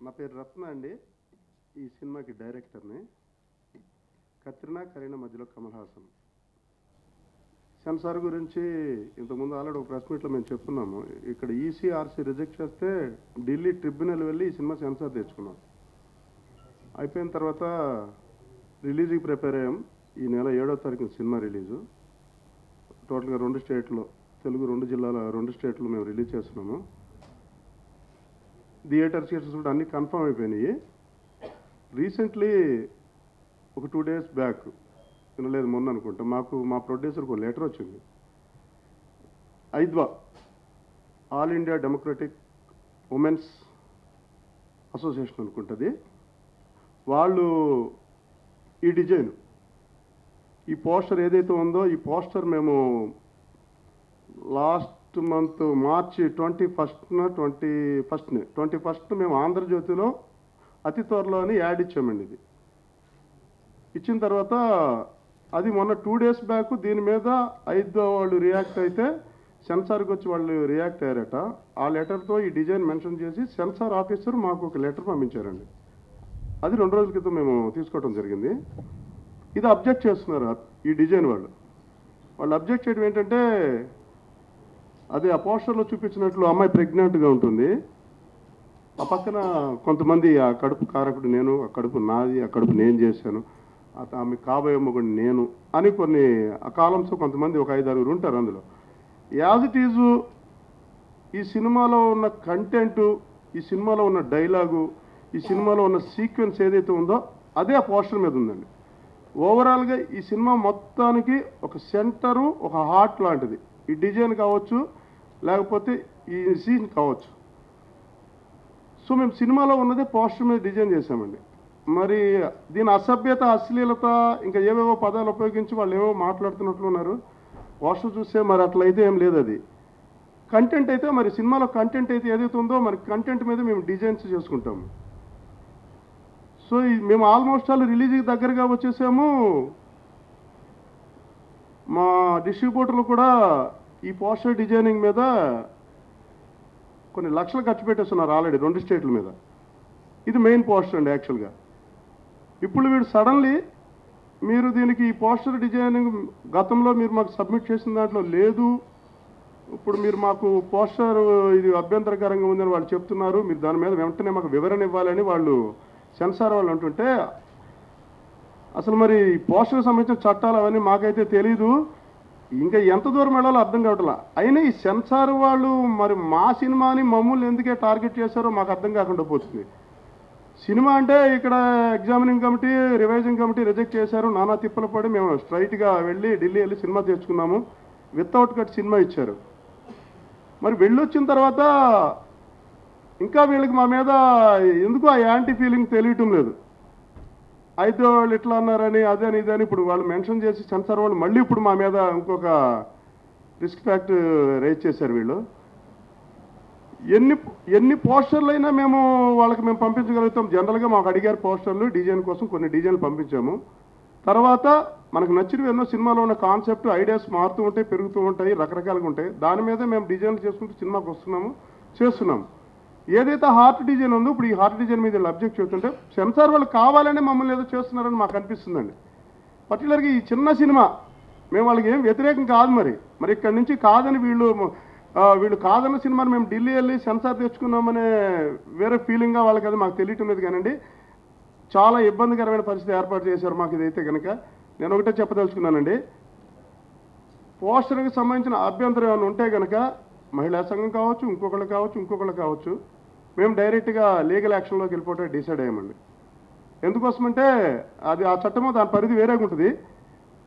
నా పేరు రత్న అండి. ఈ సినిమాకి డైరెక్టర్ని. కత్రినా కరీనా మధ్యలో కమల్ హాసన్. సెన్సార్ గురించి ఇంతకుముందు ఆల్రెడీ ఒక ప్రెస్ మీట్లో మేము చెప్పుకున్నాము. ఇక్కడ ఈసీఆర్సీ రిజెక్ట్ చేస్తే ఢిల్లీ ట్రిబ్యునల్ వెళ్ళి ఈ సినిమా సెన్సార్ తెచ్చుకున్నాం. అయిపోయిన తర్వాత రిలీజ్కి ప్రిపేర్ అయ్యాం. ఈ నెల 7వ తారీఖున సినిమా రిలీజు. టోటల్గా 2 స్టేట్లో, తెలుగు 2 జిల్లాల 2 స్టేట్లో మేము రిలీజ్ చేస్తున్నాము. థియేటర్ సీట్స్ కూడా అన్నీ కన్ఫర్మ్ అయిపోయినాయి. రీసెంట్లీ ఒక 2 days బ్యాక్, వినలేదు మొన్న అనుకుంటా, మా ప్రొడ్యూసర్కి ఒక లెటర్ వచ్చింది. ఐద్వా, all India democratic women's association అనుకుంటుంది, వాళ్ళు ఈ డిజైన్, ఈ పోస్టర్ ఏదైతే ఉందో, ఈ పోస్టర్ మేము లాస్ట్ మంత్ మార్చి 21st మేము ఆంధ్రజ్యోతిలో అతి త్వరలోని యాడ్ ఇచ్చామండి. ఇది ఇచ్చిన తర్వాత అది మొన్న 2 days బ్యాక్ దీని మీద ఐద్వా వాళ్ళు రియాక్ట్ అయితే సెన్సార్కి వచ్చి వాళ్ళు రియాక్ట్ అయ్యారట. ఆ లెటర్తో ఈ డిజైన్ మెన్షన్ చేసి సెన్సార్ ఆఫీసర్ మాకు ఒక లెటర్ పంపించారండి. అది 2 రోజుల క్రితం మేము తీసుకోవడం జరిగింది. ఇది అబ్జెక్ట్ చేస్తున్నారు ఈ డిజైన్ వాళ్ళు అబ్జెక్ట్ చేయడం ఏంటంటే, అదే ఆ పోస్టర్లో చూపించినట్లు అమ్మాయి ప్రెగ్నెంట్గా ఉంటుంది. ఆ పక్కన కొంతమంది ఆ కడుపు కారకుడు నేను, ఆ కడుపు నాది, ఆ కడుపు నేను చేశాను, ఆమె కాబోయే మొగుడు నేను అని కొన్ని ఆ కాలమ్స్ కొంతమంది ఒక 5-6 ఉంటారు. అందులో యాజ్ ఇట్ ఈజ్ ఈ సినిమాలో ఉన్న కంటెంటు, ఈ సినిమాలో ఉన్న డైలాగు, ఈ సినిమాలో ఉన్న సీక్వెన్స్ ఏదైతే ఉందో అదే ఆ పోస్టర్ మీద ఉందండి. ఓవరాల్గా ఈ సినిమా మొత్తానికి ఒక సెంటరు, ఒక హార్ట్ లాంటిది ఈ డిజైన్ కావచ్చు, లేకపోతే ఈ సీన్ కావచ్చు. సో మేము సినిమాలో ఉన్నదే పోస్టర్ మీద డిజైన్ చేశామండి. మరి దీని అసభ్యత, అశ్లీలత, ఇంకా ఏవేవో పదాలు ఉపయోగించి వాళ్ళు ఏవో మాట్లాడుతున్నట్లు ఉన్నారు. పోస్టర్ చూస్తే మరి అట్లయితే ఏం లేదు. అది కంటెంట్ అయితే, మరి సినిమాలో కంటెంట్ అయితే ఏదైతే ఉందో మరి కంటెంట్ మీద మేము డిజైన్స్ చేసుకుంటాము. సో మేము ఆల్మోస్ట్ ఆల్ రిలీజ్కి దగ్గరగా వచ్చేసాము. మా డిస్ట్రిబ్యూటర్లు కూడా ఈ పోస్టర్ డిజైనింగ్ మీద కొన్ని లక్షలు ఖర్చు పెట్టేస్తున్నారు ఆల్రెడీ 2 స్టేట్ల మీద. ఇది మెయిన్ పోస్టర్ అండి యాక్చువల్గా. ఇప్పుడు వీడు సడన్లీ మీరు దీనికి ఈ పోస్టర్ డిజైనింగ్ గతంలో మీరు మాకు సబ్మిట్ చేసిన దాంట్లో లేదు, ఇప్పుడు మీరు మాకు పోస్టర్ ఇది అభ్యంతరకరంగా ఉందని వాళ్ళు చెప్తున్నారు, మీరు దాని మీద వెంటనే మాకు వివరణ ఇవ్వాలని వాళ్ళు సెన్సార్ వాళ్ళు అంటుంటే, అసలు మరి పోస్టర్కి సంబంధించిన చట్టాలు అవన్నీ మాకైతే తెలీదు, ఇంకా ఎంత దూరం వెళ్ళాలో అర్థం కావట్లా. అయినా ఈ సెన్సార్ వాళ్ళు మరి మా సినిమాని మమ్మల్ని ఎందుకే టార్గెట్ చేశారో మాకు అర్థం కాకుండా పోతుంది. సినిమా అంటే ఇక్కడ examining committee, revising committee reject చేశారు, నానా తిప్పలు పడి మేము స్ట్రైట్గా వెళ్ళి ఢిల్లీ వెళ్ళి సినిమా తెచ్చుకున్నాము. వితౌట్ కట్ సినిమా ఇచ్చారు. మరి వెళ్ళొచ్చిన తర్వాత ఇంకా వీళ్ళకి మా మీద ఎందుకు ఆ యాంటీ ఫీలింగ్ తెలియటం లేదు. అయితే వాళ్ళు ఇట్లా అన్నారని, అదని ఇదని ఇప్పుడు వాళ్ళు మెన్షన్ చేసి సెన్సార్ వాళ్ళు మళ్ళీ ఇప్పుడు మా మీద ఇంకొక రిస్క్ ఫ్యాక్ట్ రైజ్ చేశారు. వీళ్ళు ఎన్ని పోస్టర్లు అయినా మేము పంపించగలుగుతాం. జనరల్గా మాకు అడిగారు పోస్టర్లు డిజైన్ కోసం, కొన్ని డిజైన్లు పంపించాము. తర్వాత మనకు నచ్చినవి ఎన్నో సినిమాలో ఉన్న కాన్సెప్ట్ ఐడియాస్ మారుతూ ఉంటాయి, పెరుగుతూ ఉంటాయి, రకరకాలుగా ఉంటాయి. దాని మీద మేము డిజైన్లు చేసుకుంటూ సినిమాకి చేస్తున్నాము. ఏదైతే హార్ట్ డిజైన్ ఉందో ఇప్పుడు ఈ హార్ట్ డిజైన్ మీద అబ్జెక్ట్ చేస్తుంటే సెన్సార్ వాళ్ళు కావాలని మమ్మల్ని ఏదో చేస్తున్నారని మాకు అనిపిస్తుందండి. పర్టికులర్గా ఈ చిన్న సినిమా మేము వాళ్ళకి ఏం వ్యతిరేకం కాదు. మరి ఇక్కడి నుంచి కాదని వీళ్ళు కాదన్న సినిమాని మేము ఢిల్లీ వెళ్ళి సెన్సార్ తెచ్చుకున్నామనే వేరే ఫీలింగ్గా వాళ్ళకి అది మాకు తెలియటం లేదు. కానండి చాలా ఇబ్బందికరమైన పరిస్థితి ఏర్పాటు చేశారు మాకు. ఇదైతే కనుక నేను ఒకటే చెప్పదలుచుకున్నానండి, పోస్టర్కి సంబంధించిన అభ్యంతరం ఏమైనా ఉంటే కనుక మహిళా సంఘం కావచ్చు, ఇంకొకళ్ళు కావచ్చు, మేము డైరెక్ట్గా లీగల్ యాక్షన్లోకి వెళ్ళిపోతే డిసైడ్ అయ్యామండి. ఎందుకోసమంటే అది ఆ చట్టమో దాని పరిధి వేరేగా ఉంటుంది.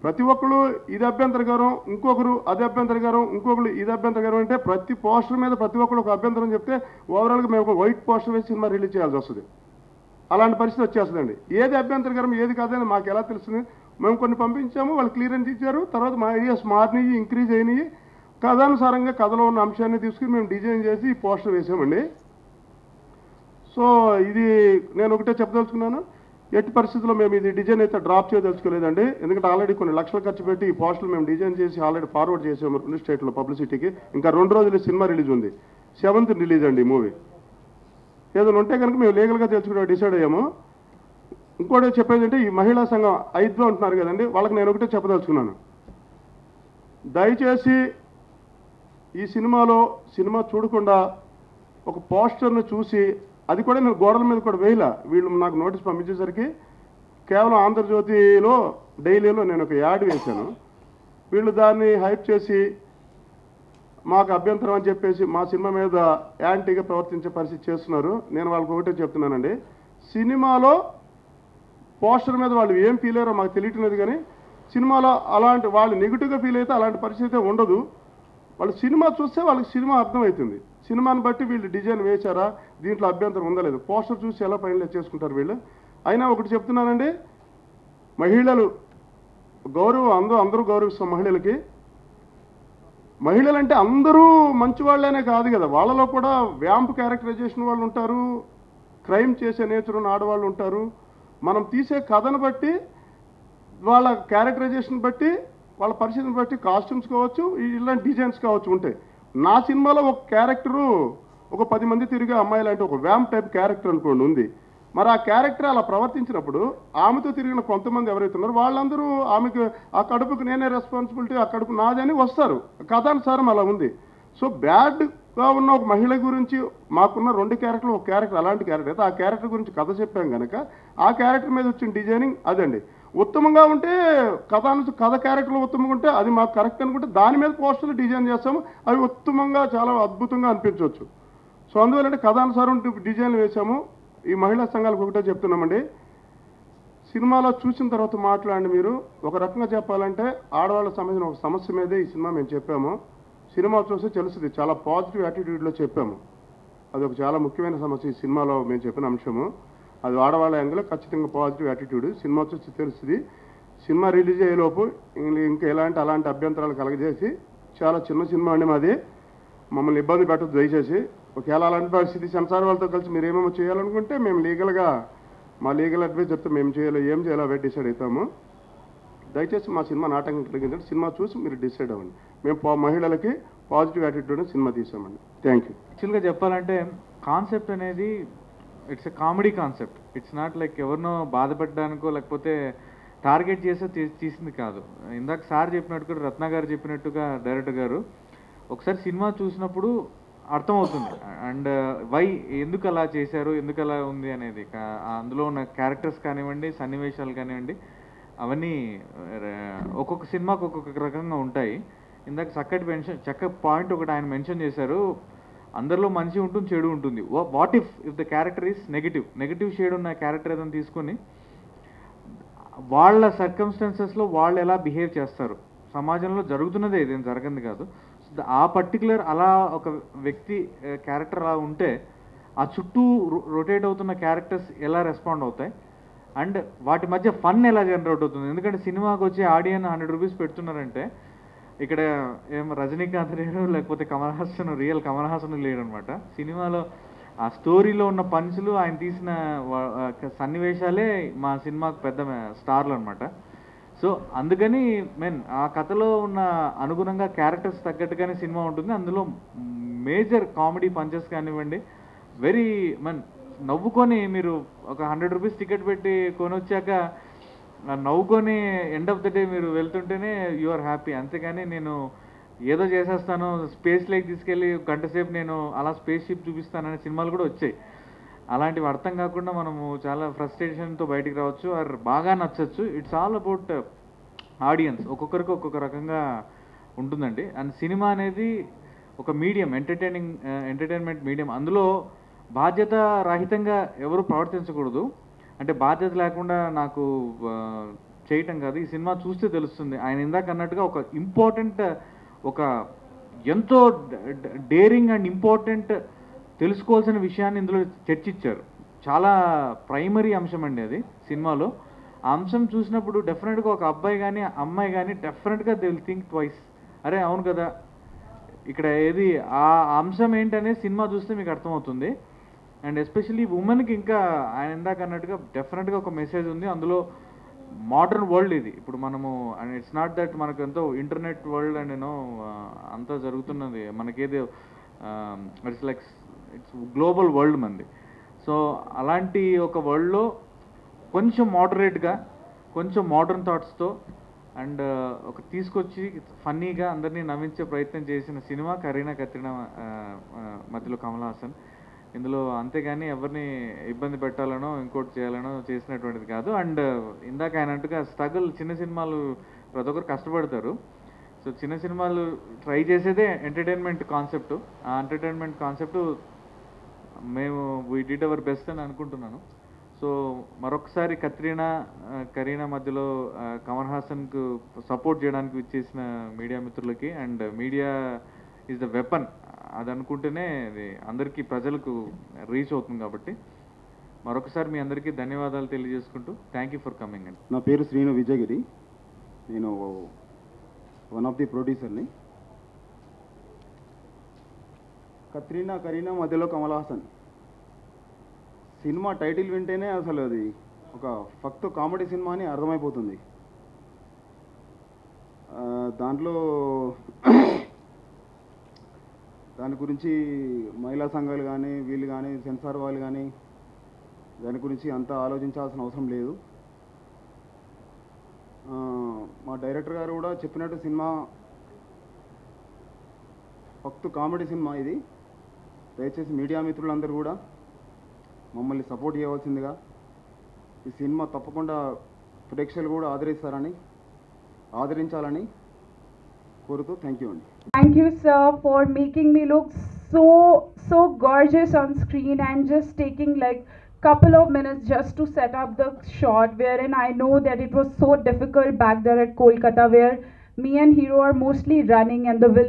ప్రతి ఒక్కరు ఇది అభ్యంతరకరం, ఇంకొకరు అది అభ్యంతరకరం, ఇంకొకరు ఇది అభ్యంతరకరం అంటే ప్రతి పోస్టర్ మీద ప్రతి ఒక్కరు ఒక అభ్యంతరం చెప్తే ఓవరాల్గా మేము ఒక వైట్ పోస్టర్ వేసి సినిమా రిలీజ్ చేయాల్సి వస్తుంది. అలాంటి పరిస్థితి వచ్చేస్తుందండి. ఏది అభ్యంతరకరం ఏది కాదని మాకు ఎలా తెలుస్తుంది? మేము కొన్ని పంపించాము, వాళ్ళు క్లియరెన్స్ ఇచ్చారు. తర్వాత మా ఐడియాస్ మారినాయి, ఇంక్రీజ్ అయినాయి. కథానుసారంగా కథలో ఉన్న అంశాన్ని తీసుకుని మేము డిజైన్ చేసి ఈ పోస్టర్ వేసామండి. సో ఇది నేను ఒకటే చెప్పదలుచుకున్నాను, ఎట్టి పరిస్థితుల్లో మేము ఇది డిజైన్ అయితే డ్రాప్ చేయదలుచుకోలేదండి. ఎందుకంటే ఆల్రెడీ కొన్ని లక్షలు ఖర్చు పెట్టి ఈ పోస్టర్లు మేము డిజైన్ చేసి ఆల్రెడీ ఫార్వర్డ్ చేసాము 2 స్టేట్లో పబ్లిసిటీకి. ఇంకా 2 రోజులు సినిమా రిలీజ్ ఉంది. 7th రిలీజ్ అండి ఈ మూవీ. ఏదైనా ఉంటే కనుక మేము లీగల్గా తెలుసుకునే డిసైడ్ అయ్యాము. ఇంకోటి చెప్పేది అంటే ఈ మహిళా సంఘం 5 అంటున్నారు కదండి, వాళ్ళకి నేను ఒకటే చెప్పదలుచుకున్నాను. దయచేసి ఈ సినిమా చూడకుండా ఒక పోస్టర్ను చూసి, అది కూడా నేను గోడల మీద కూడా వేయలా, వీళ్ళు నాకు నోటీస్ పంపించేసరికి కేవలం ఆంధ్రజ్యోతిలో డైలీలో నేను ఒక యాడ్ వేశాను. వీళ్ళు దాన్ని హైప్ చేసి మాకు అభ్యంతరం అని చెప్పేసి మా సినిమా మీద యాంటీగా ప్రవర్తించే పరిస్థితి చేస్తున్నారు. నేను వాళ్ళకి ఒకటే చెప్తున్నానండి, సినిమాలో పోస్టర్ మీద వాళ్ళు ఏం ఫీల్ అయ్యారో మాకు తెలియట్లేదు, కానీ సినిమాలో అలాంటి వాళ్ళు నెగిటివ్గా ఫీల్ అయితే అలాంటి పరిస్థితి ఉండదు. వాళ్ళు సినిమా చూస్తే వాళ్ళకి సినిమా అర్థమవుతుంది. సినిమాని బట్టి వీళ్ళు డిజైన్ వేశారా, దీంట్లో అభ్యంతరం ఉందా లేదు, పోస్టర్ చూసి ఎలా ఫైనలైజ్ చేసుకుంటారు వీళ్ళు. అయినా ఒకటి చెప్తున్నానండి, మహిళలు గౌరవం అందరూ గౌరవిస్తాం మహిళలకి. మహిళలంటే అందరూ మంచి వాళ్ళనే కాదు కదా, వాళ్ళలో కూడా వ్యాంప్ క్యారెక్టరైజేషన్ వాళ్ళు ఉంటారు, క్రైమ్ చేసే నేచర్ ఉన్న ఆడవాళ్ళు ఉంటారు. మనం తీసే కథను బట్టి, వాళ్ళ క్యారెక్టరైజేషన్ బట్టి, వాళ్ళ పరిస్థితిని బట్టి కాస్ట్యూమ్స్ కావచ్చు, ఇలాంటి డిజైన్స్ కావచ్చు ఉంటాయి. నా సినిమాలో ఒక క్యారెక్టరు ఒక 10 మంది తిరిగే అమ్మాయి లాంటి ఒక వ్యాంప్ టైప్ క్యారెక్టర్ అనుకోండి ఉంది. మరి ఆ క్యారెక్టర్ అలా ప్రవర్తించినప్పుడు ఆమెతో తిరిగిన కొంతమంది ఎవరైతే ఉన్నారో వాళ్ళందరూ ఆమెకు ఆ కడుపుకు నేనే రెస్పాన్సిబిలిటీ, ఆ కడుపు నాదని వస్తారు. కథానుసారం అలా ఉంది. సో బ్యాడ్గా ఉన్న ఒక మహిళ గురించి మాకున్న 2 క్యారెక్టర్లు, ఒక క్యారెక్టర్ అలాంటి క్యారెక్టర్ అయితే ఆ క్యారెక్టర్ గురించి కథ చెప్పాం కనుక ఆ క్యారెక్టర్ మీద వచ్చిన డిజైనింగ్ అదండి. ఉత్తమంగా ఉంటే కథ క్యారెక్టర్లు ఉత్తమంగా ఉంటే అది మాకు కరెక్ట్ అనుకుంటే దాని మీద పోస్టర్లు డిజైన్ చేస్తాము, అవి ఉత్తమంగా చాలా అద్భుతంగా అనిపించవచ్చు. సో అందువల్ల కథానుసారం డిజైన్లు వేసాము. ఈ మహిళా సంఘాలకు ఒకటే చెప్తున్నామండి, సినిమాలో చూసిన తర్వాత మాట్లాడండి. మీరు ఒక రకంగా చెప్పాలంటే ఆడవాళ్ళకి సంబంధించిన ఒక సమస్య మీదే ఈ సినిమా మేము చెప్పాము. సినిమా చూస్తే తెలుస్తుంది, చాలా పాజిటివ్ యాటిట్యూడ్లో చెప్పాము. అది ఒక చాలా ముఖ్యమైన సమస్య ఈ సినిమాలో మేము చెప్పిన అంశము. అది ఆడవాళ్ళ యాంగిల్లో ఖచ్చితంగా పాజిటివ్ యాటిట్యూడ్ సినిమా చూసి తెలుస్తుంది. సినిమా రిలీజ్ అయ్యేలోపు ఇంకా అలాంటి అభ్యంతరాలు కలగజేసి, చాలా చిన్న సినిమా అండి మాది, మమ్మల్ని ఇబ్బంది పెట్టదు దయచేసి. ఒకవేళ అలాంటి పరిస్థితి సెన్సార్ వాళ్ళతో కలిసి మీరు ఏమేమో చేయాలనుకుంటే మేము మా లీగల్ అడ్వైజర్తో ఏం చేయాలో అవే డిసైడ్ అవుతాము. దయచేసి మా సినిమా నాటకం కలిగిందంటే సినిమా చూసి మీరు డిసైడ్ అవ్వండి. మేము మహిళలకి పాజిటివ్ యాటిట్యూడ్ సినిమా తీసామండి. Thank you. యాక్చువల్గా చెప్పాలంటే కాన్సెప్ట్ అనేది it's a comedy concept. It's not like ఎవరినో బాధపడడానికో లేకపోతే టార్గెట్ చేసే తీసింది కాదు. ఇందాక సార్ చెప్పినట్టు కూడా రత్న గారు చెప్పినట్టుగా డైరెక్టర్ గారు ఒకసారి సినిమా చూసినప్పుడు అర్థమవుతుంది. అండ్ ఎందుకు అలా చేశారు, ఎందుకు అలా ఉంది అనేది, అందులో ఉన్న క్యారెక్టర్స్ కానివ్వండి, సన్నివేశాలు కానివ్వండి, అవన్నీ ఒక్కొక్క సినిమాకి ఒక్కొక్క రకంగా ఉంటాయి. ఇందాక చక్క పాయింట్ ఒకటి ఆయన మెన్షన్ చేశారు, అందరిలో మంచి ఉంటుంది, చెడు ఉంటుంది. What if the character is negative shade ఉన్న క్యారెక్టర్ ఏదైనా తీసుకొని వాళ్ళ సర్కమ్స్టాన్సెస్లో వాళ్ళు ఎలా బిహేవ్ చేస్తారు, సమాజంలో జరుగుతున్నదే, ఇదేం జరగంది కాదు. ఆ పర్టికులర్ అలా ఒక వ్యక్తి క్యారెక్టర్ అలా ఉంటే ఆ చుట్టూ రొటేట్ అవుతున్న క్యారెక్టర్స్ ఎలా రెస్పాండ్ అవుతాయి అండ్ వాటి మధ్య ఫన్ ఎలా జనరేట్ అవుతుంది. ఎందుకంటే సినిమాకి వచ్చే ఆడియన్స్ 100 రూపీస్ పెడుతున్నారంటే ఇక్కడ ఏం రజనీకాంత్ లేరు, లేకపోతే రియల్ కమల్ హాసన్ లేడు అనమాట. సినిమాలో ఆ స్టోరీలో ఉన్న పంచులు, ఆయన తీసిన సన్నివేశాలే మా సినిమాకు పెద్ద స్టార్లు అనమాట. సో అందుకని ఆ కథలో ఉన్న అనుగుణంగా క్యారెక్టర్స్ తగ్గట్టుగానే సినిమా ఉంటుంది. అందులో మేజర్ కామెడీ పంచెస్ కానివ్వండి, వెరీ నవ్వుకొని మీరు ఒక 100 రూపీస్ టికెట్ పెట్టి కొనొచ్చాక నవ్వుకొని ఎండ్ ఆఫ్ ద డే మీరు వెళ్తుంటేనే యు ఆర్ హ్యాపీ. అంతేగాని నేను ఏదో చేసేస్తాను, స్పేస్ లేక్ తీసుకెళ్ళి గంట సేపు నేను అలా స్పేస్ షిప్ చూపిస్తాననే సినిమాలు కూడా వచ్చాయి. అలాంటివి అర్థం కాకుండా మనము చాలా ఫ్రస్ట్రేషన్తో బయటికి రావచ్చు, ఆర్ బాగా నచ్చచ్చు. ఇట్స్ ఆల్ అబౌట్ ఆడియన్స్, ఒక్కొక్కరికి ఒక్కొక్క రకంగా ఉంటుందండి. అండ్ సినిమా అనేది ఒక మీడియం, ఎంటర్టైన్మెంట్ మీడియం. అందులో బాధ్యత రహితంగా ఎవరు ప్రవర్తించకూడదు. అంటే బాధ్యత లేకుండా నాకు చేయటం కాదు, ఈ సినిమా చూస్తే తెలుస్తుంది. ఆయన ఇందాక అన్నట్టుగా ఒక ఇంపార్టెంట్, ఒక ఎంతో డేరింగ్ అండ్ ఇంపార్టెంట్ తెలుసుకోవాల్సిన విషయాన్ని ఇందులో చర్చించారు. చాలా ప్రైమరీ అంశం అండి అది సినిమాలో. ఆ అంశం చూసినప్పుడు డెఫినెట్గా ఒక అబ్బాయి కానీ అమ్మాయి కానీ డెఫినెట్గా దే విల్ థింక్ ట్వైస్. అరే అవును కదా, ఇక్కడ ఏది ఆ అంశం ఏంటనేది సినిమా చూస్తే మీకు అర్థమవుతుంది. అండ్ ఎస్పెషల్లీ ఉమెన్కి ఇంకా ఆయన ఇందాక అన్నట్టుగా డెఫినెట్గా ఒక మెసేజ్ ఉంది అందులో. మోడర్న్ వరల్డ్ ఇది ఇప్పుడు మనము, అండ్ ఇట్స్ నాట్ దట్ మనకు ఎంతో ఇంటర్నెట్ వరల్డ్ అండ్ యూనో అంతా జరుగుతున్నది మనకేదో, ఇట్స్ గ్లోబల్ వరల్డ్ మంది. సో అలాంటి ఒక వరల్డ్లో కొంచెం మోడరేట్గా, కొంచెం మోడర్న్ థాట్స్తో అండ్ ఒక తీసుకొచ్చి ఫన్నీగా అందరినీ నవ్వించే ప్రయత్నం చేసిన సినిమా కరీనా కత్రినా మధ్యలో కమల్ హాసన్. ఇందులో అంతేగాని ఎవరిని ఇబ్బంది పెట్టాలనో ఇంకోటి చేయాలనో చేసినటువంటిది కాదు. అండ్ ఇందాక ఆయనట్టుగా స్ట్రగుల్, చిన్న సినిమాలు ప్రతి ఒక్కరు కష్టపడతారు. సో చిన్న సినిమాలు ట్రై చేసేదే ఎంటర్టైన్మెంట్ కాన్సెప్ట్. ఆ ఎంటర్టైన్మెంట్ కాన్సెప్ట్ మేము వీ డిడ్ అవర్ బెస్ట్ అని అనుకుంటున్నాను. సో మరొకసారి కరీనా మధ్యలో కమల్ హాసన్కు సపోర్ట్ చేయడానికి విచ్చేసిన మీడియా మిత్రులకి, and media is the weapon అది అనుకుంటేనే అది అందరికీ ప్రజలకు రీచ్ అవుతుంది. కాబట్టి మరొకసారి మీ అందరికీ ధన్యవాదాలు తెలియజేసుకుంటూ థ్యాంక్ యూ ఫర్ కమింగ్ అండి. నా పేరు శ్రీను విజయగిరి, నేను వన్ ఆఫ్ ది ప్రొడ్యూసర్ని. కరీనా మధ్యలో కమల్ హాసన్ సినిమా టైటిల్ వింటేనే అసలు అది ఒక ఫక్త్ కామెడీ సినిమా అని అర్థమైపోతుంది. దాంట్లో దాని గురించి మహిళా సంఘాలు కానీ వీళ్ళు కానీ సెన్సార్ వాళ్ళు కానీ దాని గురించి అంతా ఆలోచించాల్సిన అవసరం లేదు. మా డైరెక్టర్ గారు కూడా చెప్పినట్టు సినిమా ఫక్త్ కామెడీ సినిమా ఇది. దయచేసి మీడియా మిత్రులందరూ కూడా మమ్మల్ని సపోర్ట్ చేయవలసిందిగా, ఈ సినిమా తప్పకుండా ప్రేక్షకులు కూడా ఆదరించాలని కోరుతూ థ్యాంక్ యూ అండి. Thank you, sir, for making me look so gorgeous on screen and just taking like couple of minutes just to set up the shot, wherein I know that it was so difficult back there at Kolkata, where me and Hero are mostly running and the villain